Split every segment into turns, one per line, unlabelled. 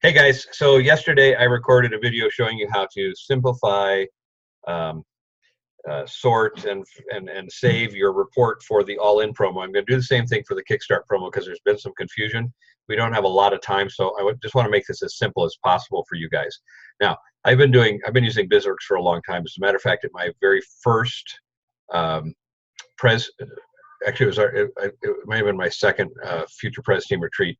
Hey guys, so yesterday I recorded a video showing you how to simplify, um, sort, and save your report for the all-in promo. I'm going to do the same thing for the Kickstart promo because there's been some confusion. We don't have a lot of time, so just want to make this as simple as possible for you guys. Now, I've been using BizWorks for a long time. As a matter of fact, at my very first um, actually it might have been my second Future Pres team retreat.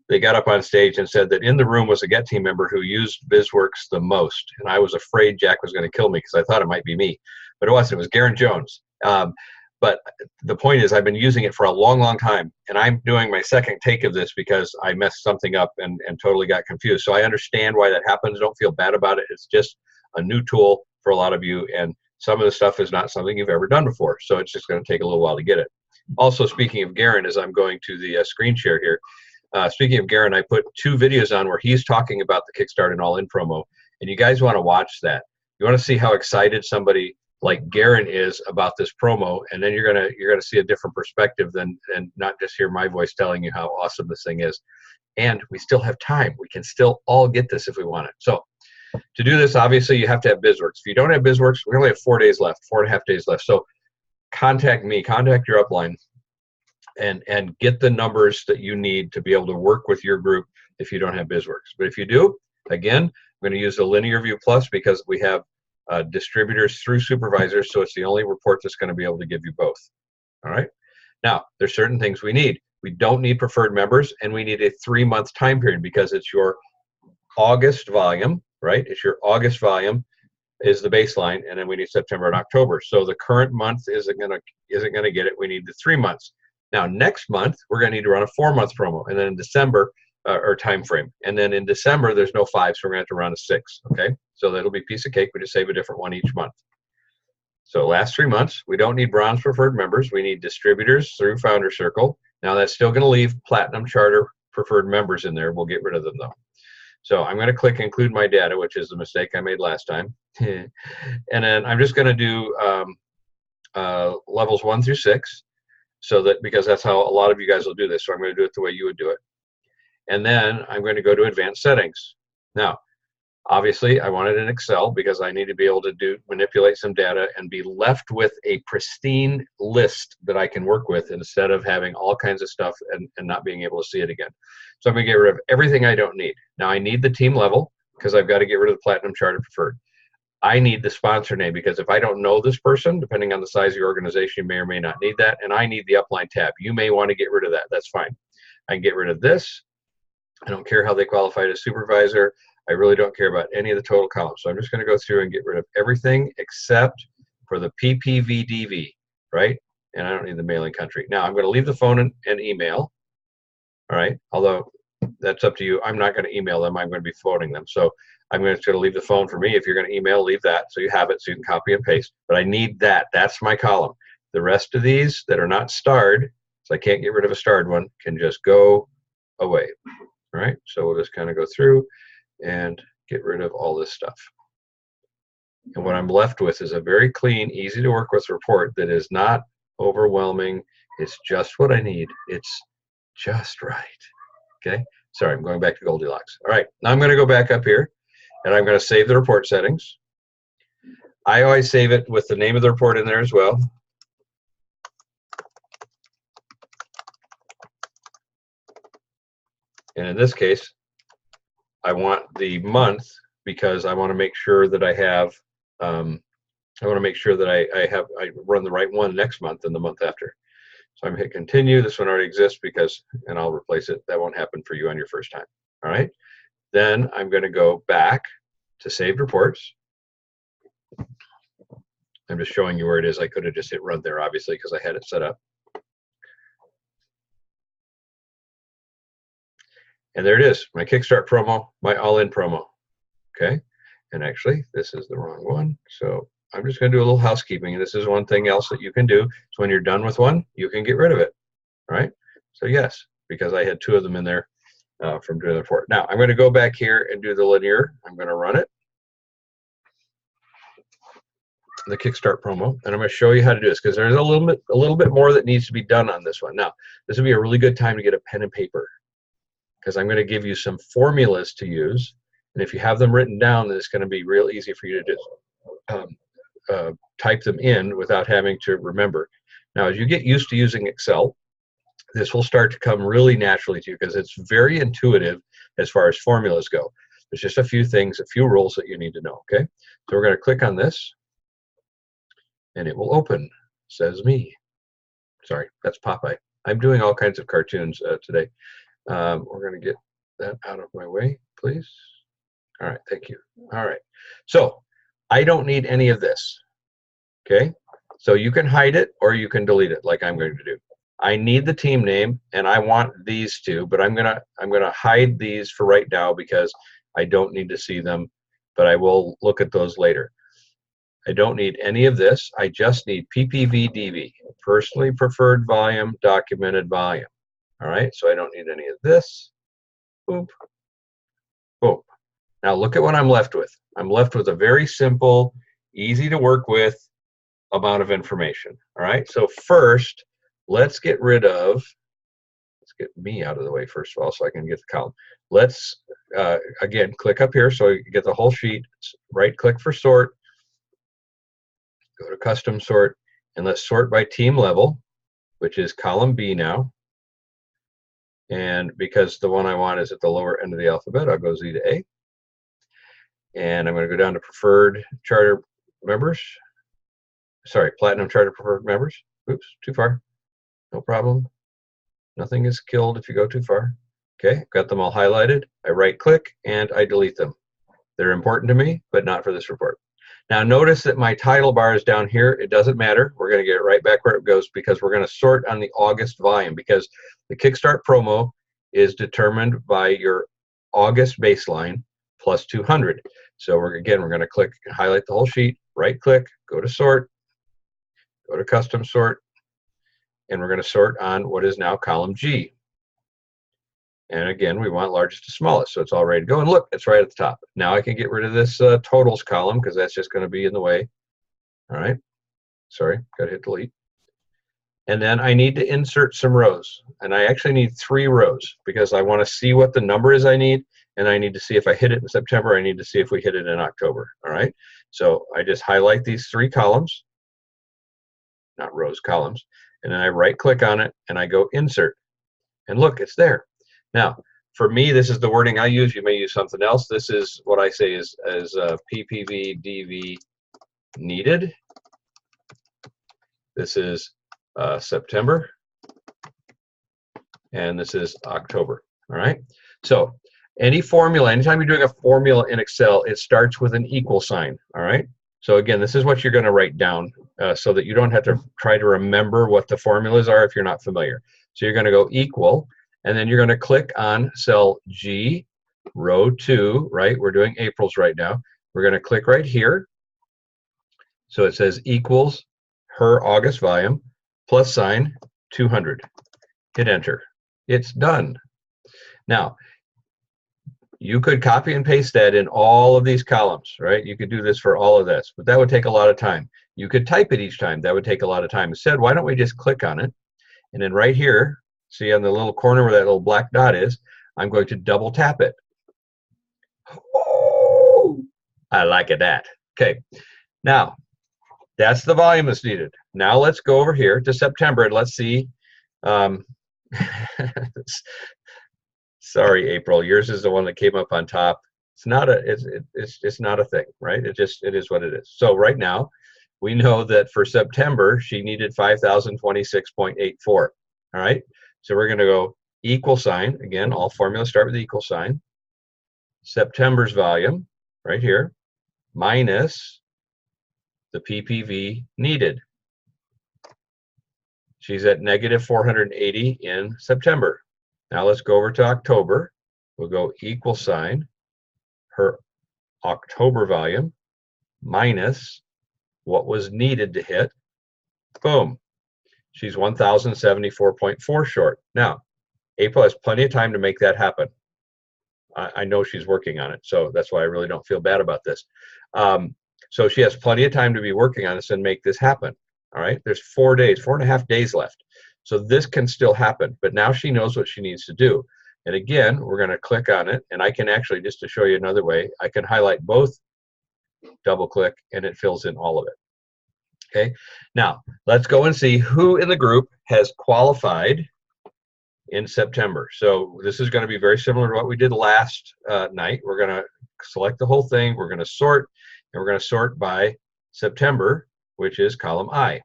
They got up on stage and said that in the room was a Get team member who used BizWorks the most. And I was afraid Jack was going to kill me because I thought it might be me, but it wasn't. It was Garen Jones. But the point is I've been using it for a long, long time. And I'm doing my second take of this because I messed something up and totally got confused. So I understand why that happens. Don't feel bad about it. It's just a new tool for a lot of you. And some of the stuff is not something you've ever done before. So it's just going to take a little while to get it. Also, speaking of Garen, as I'm going to the screen share here, speaking of Garen, I put 2 videos on where he's talking about the Kickstart and All-In promo, and you guys want to watch that. You want to see how excited somebody like Garen is about this promo, and then you're gonna see a different perspective and not just hear my voice telling you how awesome this thing is. And we still have time. We can still all get this if we want it. So to do this, obviously, you have to have BizWorks. If you don't have BizWorks, we only have 4 days left, 4.5 days left. So contact me, contact your upline, and get the numbers that you need to be able to work with your group if you don't have BizWorks. But if you do, again, I'm going to use the Linear View Plus because we have distributors through supervisors, so it's the only report that's going to be able to give you both. All right. Now, there's certain things we need. We don't need preferred members, and we need a 3-month time period because it's your August volume, right? It's your August volume is the baseline, and then we need September and October. So the current month isn't gonna get it. We need the 3 months. Now, next month, we're going to need to run a 4-month promo, and then in December, or time frame. And then in December, there's no 5, so we're going to have to run a 6, okay? So that'll be a piece of cake. We just save a different one each month. So last 3 months, we don't need bronze preferred members. We need distributors through Founder Circle. Now, that's still going to leave Platinum Charter preferred members in there. We'll get rid of them, though. So I'm going to click Include My Data, which is the mistake I made last time. And then I'm just going to do levels 1 through 6. So that, because that's how a lot of you guys will do this. So I'm going to do it the way you would do it. And then I'm going to go to advanced settings. Now, obviously I want it in Excel because I need to be able to manipulate some data and be left with a pristine list that I can work with instead of having all kinds of stuff and not being able to see it again. So I'm going to get rid of everything I don't need. Now I need the team level because I've got to get rid of the Platinum Charter Preferred. I need the sponsor name because if I don't know this person, depending on the size of your organization, you may or may not need that. And I need the upline tab. You may want to get rid of that. That's fine. I can get rid of this. I don't care how they qualify as supervisor. I really don't care about any of the total columns. So I'm just going to go through and get rid of everything except for the PPVDV, right? And I don't need the mailing country. Now I'm going to leave the phone and email. All right. Although that's up to you. I'm not going to email them. I'm going to be phoning them. So I'm just going to leave the phone for me. If you're going to email, leave that so you have it so you can copy and paste. But I need that. That's my column. The rest of these that are not starred, so I can't get rid of a starred one, can just go away. All right. So we'll just kind of go through and get rid of all this stuff. And what I'm left with is a very clean, easy to work with report that is not overwhelming. It's just what I need. It's just right. Okay. Sorry, I'm going back to Goldilocks. All right. Now I'm going to go back up here. And I'm going to save the report settings. I always save it with the name of the report in there as well. And in this case, I want the month because I want to make sure that I have, I want to make sure that I run the right one next month and the month after. So I'm going to hit continue. This one already exists and I'll replace it. That won't happen for you on your first time. All right. Then I'm going to go back to saved reports. I'm just showing you where it is. I could have just hit run there, obviously, because I had it set up. And there it is, my Kickstart promo, my all-in promo. Okay. And actually, this is the wrong one. So I'm just going to do a little housekeeping. And this is one thing else that you can do. So when you're done with one, you can get rid of it. All right. So yes, because I had 2 of them in there. From doing the report. Now I'm going to go back here and do the linear. I'm going to run it, the Kickstart promo, and I'm going to show you how to do this because there's a little bit more that needs to be done on this one. Now this would be a really good time to get a pen and paper. because I'm going to give you some formulas to use. And if you have them written down, then it's going to be real easy for you to just type them in without having to remember. Now, as you get used to using Excel, this will start to come really naturally to you because it's very intuitive as far as formulas go. There's just a few things, a few rules that you need to know, okay? So we're going to click on this, and it will open. Says me. Sorry, that's Popeye. I'm doing all kinds of cartoons today. We're going to get that out of my way, please. All right, thank you. All right, so I don't need any of this, okay? So you can hide it or you can delete it like I'm going to do. I need the team name and I want these two, but I'm gonna hide these for right now because I don't need to see them, but I will look at those later. I don't need any of this. I just need PPV-DV, personally preferred volume, documented volume. All right, so I don't need any of this. Boop, boom. Now look at what I'm left with. I'm left with a very simple, easy to work with amount of information. All right, so first, let's get me out of the way first of all so I can get the column. Let's, again, click up here so you get the whole sheet, right click for sort, go to custom sort, and let's sort by team level, which is column B now. And because the one I want is at the lower end of the alphabet, I'll go Z to A. And I'm going to go down to preferred charter members. Sorry, platinum charter preferred members. Oops, too far. No problem. Nothing is killed if you go too far. Okay, got them all highlighted. I right click and I delete them. They're important to me, but not for this report. Now notice that my title bar is down here. It doesn't matter. We're going to get it right back where it goes because we're going to sort on the August volume because the Kickstart promo is determined by your August baseline plus 200. So we're going to click, highlight the whole sheet, right click, go to sort, go to custom sort, and we're going to sort on what is now column G. And again, we want largest to smallest, so it's all ready to go. And look, it's right at the top. Now I can get rid of this totals column because that's just going to be in the way. All right, sorry, got to hit delete. And then I need to insert some rows. And I actually need 3 rows because I want to see what the number is I need. And I need to see if I hit it in September. I need to see if we hit it in October. All right, so I just highlight these 3 columns, not rows, columns. And then I right click on it and I go insert. And look, it's there. Now, for me, this is the wording I use. You may use something else. This is what I say is PPV-DV needed. This is September. And this is October. All right. So any formula, anytime you're doing a formula in Excel, it starts with an equal sign. All right. So again, this is what you're going to write down so that you don't have to try to remember what the formulas are if you're not familiar. So you're going to go equal. And then you're going to click on cell G, row 2, right? We're doing April's right now. We're going to click right here. So it says equals her August volume, plus sign 200. Hit enter. It's done. Now, you could copy and paste that in all of these columns, right? You could do this for all of this, but that would take a lot of time. You could type it each time. That would take a lot of time. Instead, why don't we just click on it? And then right here, see on the little corner where that little black dot is, I'm going to double tap it. Oh, I like it that. Okay, now that's the volume that's needed. Now let's go over here to September and let's see. Sorry, April, yours is the one that came up on top. It's not a it's not a thing, right? It is what it is. So right now, we know that for September she needed 5,026.84. All right. So we're going to go equal sign. Again, all formulas start with the equal sign. September's volume, right here, minus the PPV needed. She's at negative 480 in September. Now let's go over to October. We'll go equal sign, her October volume, minus what was needed to hit. Boom. She's 1,074.4 short. Now, April has plenty of time to make that happen. I know she's working on it, so that's why I really don't feel bad about this. So she has plenty of time to be working on this and make this happen. All right, there's 4 days, 4.5 days left. So this can still happen, but now she knows what she needs to do. And again, we're going to click on it, and I can actually, just to show you another way, I can highlight both, double click, and it fills in all of it. Okay, now let's go and see who in the group has qualified in September. So this is going to be very similar to what we did last night. We're going to select the whole thing, we're going to sort, and we're going to sort by September, which is column I.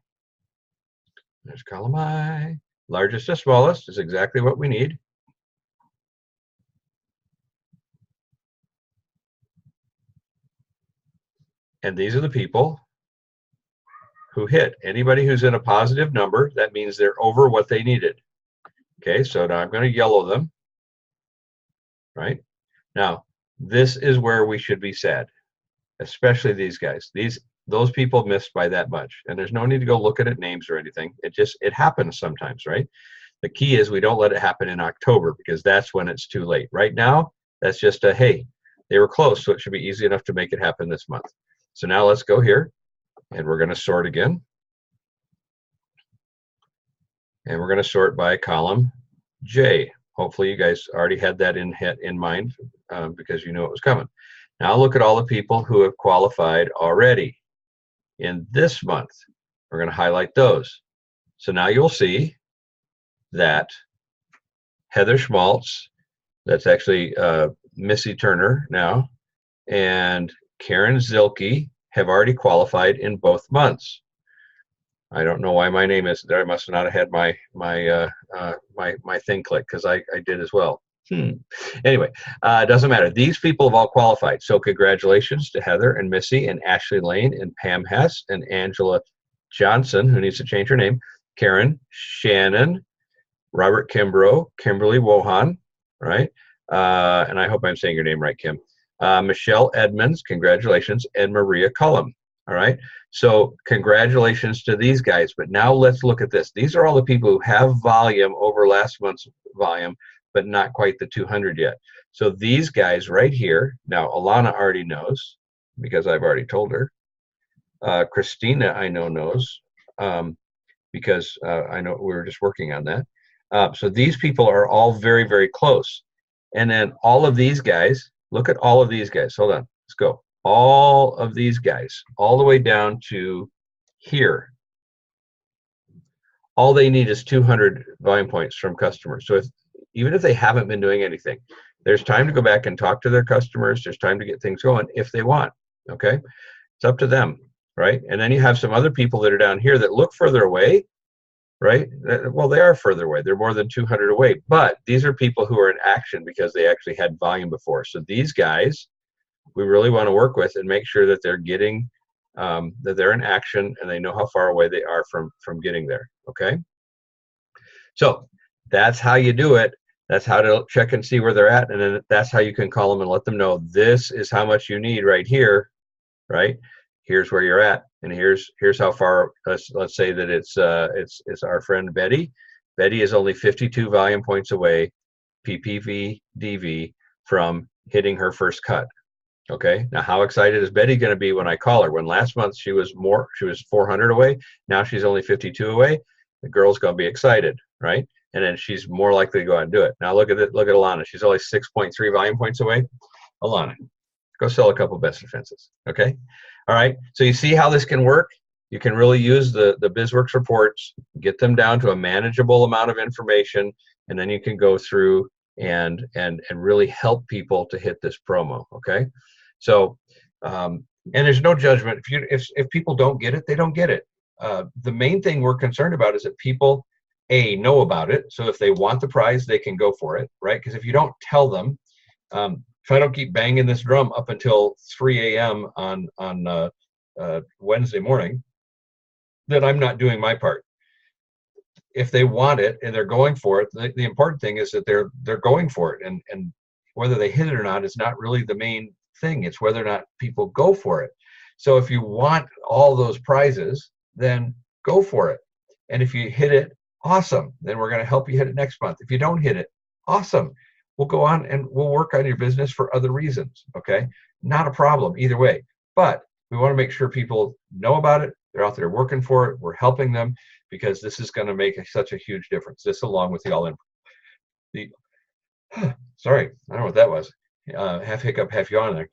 There's column I. Largest to smallest is exactly what we need. And these are the people who hit. Anybody who's in a positive number, that means they're over what they needed. Okay, so now I'm going to yellow them. Right? Now, this is where we should be sad, especially these guys. Those people missed by that much. And there's no need to go look at names or anything. It happens sometimes, right? The key is we don't let it happen in October, because that's when it's too late. Right now, that's just a, hey, they were close, so it should be easy enough to make it happen this month. So now let's go here, and we're going to sort again. And we're going to sort by column J. Hopefully you guys already had that in mind because you knew it was coming. Now look at all the people who have qualified already in this month. We're going to highlight those. So now you'll see that Heather Schmaltz, that's actually Missy Turner now, and Karen Zilke have already qualified in both months. I don't know why my name isn't there. I must not have had my thing clicked, because I did as well. Anyway, it doesn't matter. These people have all qualified. So congratulations to Heather and Missy and Ashley Lane and Pam Hess and Angela Johnson, who needs to change her name, Karen, Shannon, Robert Kimbrough, Kimberly Wohan, right? And I hope I'm saying your name right, Kim. Michelle Edmonds, congratulations, and Maria Cullum. All right, so congratulations to these guys. But now let's look at this. These are all the people who have volume over last month's volume, but not quite the 200 yet. So these guys right here, now Alana already knows because I've already told her. Christina, I know, knows because I know we were just working on that. So these people are all very, very close. And then all of these guys, look at all of these guys. Hold on, let's go. All of these guys, all the way down to here, all they need is 200 volume points from customers. So even if they haven't been doing anything, there's time to go back and talk to their customers. There's time to get things going if they want, okay? It's up to them, right? And then you have some other people that are down here that look further away, right? Well, they are further away. They're more than 200 away, but these are people who are in action because they actually had volume before. So these guys, we really want to work with and make sure that they're getting, that they're in action and they know how far away they are from getting there, okay? So that's how you do it. That's how to check and see where they're at, and then that's how you can call them and let them know this is how much you need right here, right? Here's where you're at, and here's how far. Let's say that it's our friend Betty. Betty is only 52 volume points away, PPV DV, from hitting her first cut. Okay, now how excited is Betty going to be when I call her? When last month she was 400 away, now she's only 52 away. The girl's going to be excited, right? And then she's more likely to go out and do it. Now look at it. Look at Alana. She's only 6.3 volume points away. Alana, go sell a couple best defenses. Okay, all right. So you see how this can work. You can really use the BizWorks reports, get them down to a manageable amount of information, and then you can go through and really help people to hit this promo. Okay. So, and there's no judgment. If people don't get it, they don't get it. The main thing we're concerned about is that people, know about it. So if they want the prize, they can go for it, right? Because if you don't tell them, if I don't keep banging this drum up until 3 a.m. on Wednesday morning, then I'm not doing my part. If they want it and they're going for it, the important thing is that they're going for it, and whether they hit it or not is not really the main thing. It's whether or not people go for it. So if you want all those prizes, then go for it. And if you hit it, awesome. Then we're going to help you hit it next month. If you don't hit it, awesome. We'll go on and we'll work on your business for other reasons. Okay, not a problem either way. But we want to make sure people know about it. They're out there working for it. We're helping them because this is going to make such a huge difference. This, along with the all-in, Sorry, I don't know what that was. Half hiccup, half yawn there.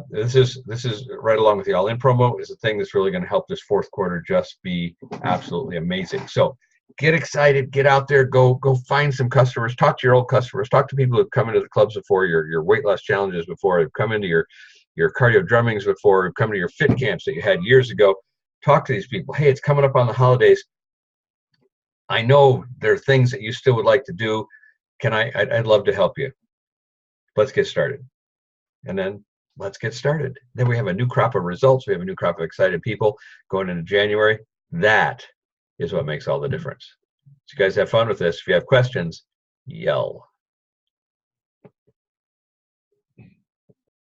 This is right along with the all-in promo is a thing that's really going to help this fourth quarter just be absolutely amazing. So get excited, get out there, go find some customers, talk to your old customers, talk to people who've come into the clubs before, your weight loss challenges before, who've come into your cardio drummings before, who've come to your fit camps that you had years ago. Talk to these people. Hey, it's coming up on the holidays. I know there are things that you still would like to do. I'd love to help you. Let's get started. And then let's get started. Then we have a new crop of results. We have a new crop of excited people going into January. That is what makes all the difference. So you guys have fun with this. If you have questions, yell.